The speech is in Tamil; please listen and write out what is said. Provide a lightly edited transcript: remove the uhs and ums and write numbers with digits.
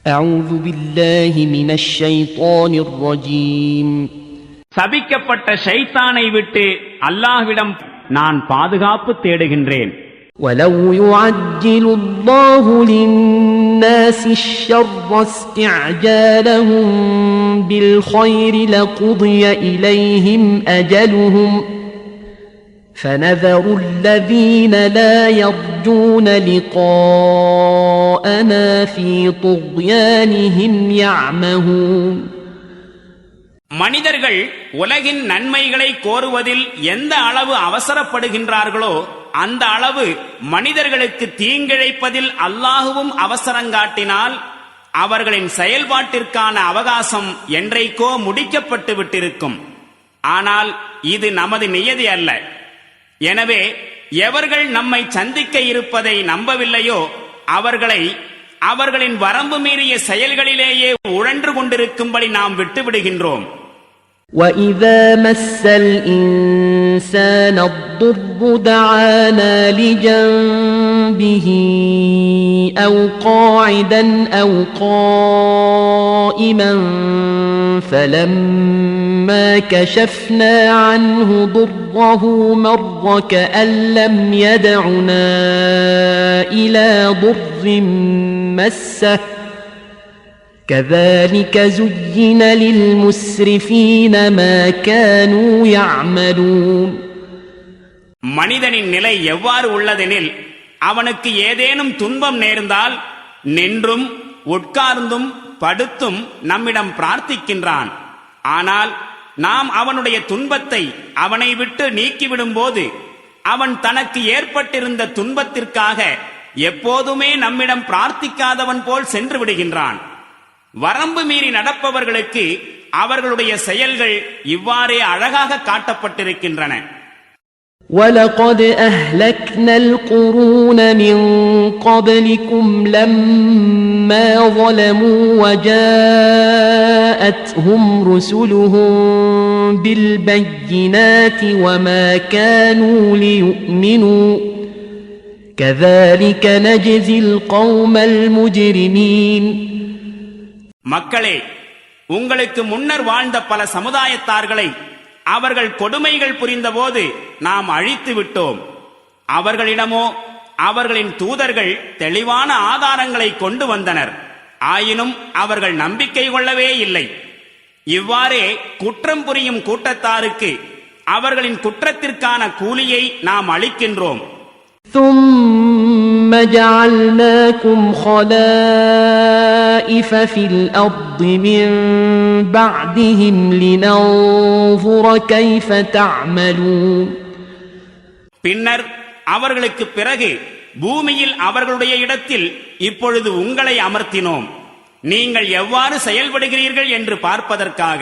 أعوذ بالله من الشيطان الرجيم. சபிக்கப்பட்ட ஷைத்தானை விட்டு அல்லாஹ்விடம் நான் பாதுகாப்பு தேடுகின்றேன். ولو يعجل الله للناس الشر استعجالهم بالخير لقضي إليهم أجلهم فنذر الذين لا يرجون لقاءنا في طغيانهم يعمهون. மனிதர்கள் உலகின் நன்மைகளை கோருவதில் எந்த அளவு அவசரப்படுகின்றார்களோ அந்த அளவு மனிதர்களுக்கு தீங்கிழைப்பதில் அல்லாஹுவும் அவசரங்காட்டினால் அவர்களின் செயல்பாட்டிற்கான அவகாசம் என்றைக்கோ முடிக்கப்பட்டு விட்டிருக்கும். ஆனால் இது நமது நியதி அல்ல. எனவே எவர்கள் நம்மை சந்திக்க இருப்பதை நம்பவில்லையோ அவர்களை அவர்களின் வரம்பு மீறிய செயல்களிலேயே உழன்று கொண்டிருக்கும்படி நாம் விட்டுவிடுகின்றோம். وَإِذَا مَسَّ الْإِنسَانَ الضُّرُّ دَعَانَا لِجَنبِهِ أَوْ قَاعِدًا أَوْ قَائِمًا فَلَمَّا كَشَفْنَا عَنْهُ ضُرَّهُ مَرَّ كَأَن لَّمْ يَدْعُنَا إِلَى ضُرٍّ مَّسَّهُ كذلك زين للمسرفين ما كانوا يعملون. மனிதனின் நிலை எவ்வாறு உள்ளதெனில் அவனுக்கு ஏதேனும் துன்பம் நேர்ந்தால் நின்றும் உட்கார்ந்தும் படுத்தும் நம்மிடம் பிரார்த்திக்கின்றான். ஆனால் நாம் அவனுடைய துன்பத்தை அவனை விட்டு நீக்கிவிடும் போது அவன் தனக்கு ஏற்பட்டிருந்த துன்பத்திற்காக எப்போதுமே நம்மிடம் பிரார்த்திக்காதவன் போல் சென்று விடுகின்றான். வரம்பு மீறி நடப்பவர்களுக்கு அவர்களுடைய செயல்கள் இவ்வாறே அழகாக காட்டப்பட்டிருக்கின்றன. وَلَقَدْ أَهْلَكْنَا الْقُرُونَ مِنْ قَبْلِكُمْ لَمَّا ظَلَمُوا وَجَاءَتْهُمْ رُسُلُهُم بِالْبَيِّنَاتِ وَمَا كَانُوا لِيُؤْمِنُوا كَذَلِكَ نَجْزِي الْقَوْمَ الْمُجْرِمِينَ. மக்களே, உங்களுக்கு முன்னர் வாழ்ந்த பல சமுதாயத்தார்களை அவர்கள் கொடுமைகள் புரிந்தபோது நாம் அழித்து விட்டோம். அவர்களிடமோ அவர்களின் தூதர்கள் தெளிவான ஆதாரங்களை கொண்டு வந்தனர். ஆயினும் அவர்கள் நம்பிக்கை கொள்ளவே இல்லை. இவ்வாறே குற்றம் புரியும் கூட்டத்தாருக்கு அவர்களின் குற்றத்திற்கான கூலியை நாம் அளிக்கின்றோம். ثُمَّ جَعَلْنَاكُمْ خَلَائِفَ فِي الْأَرْضِ مِنْ بَعْدِهِمْ لِنَنْظُرَ كَيْفَ تَعْمَلُونَ. பின்னர் அவர்களுக்கு பிறகு பூமியில் அவர்களுடைய இடத்தில் இப்பொழுது உங்களை அமர்த்தினோம், நீங்கள் எவ்வாறு செயல்படுகிறீர்கள் என்று பார்ப்பதற்காக.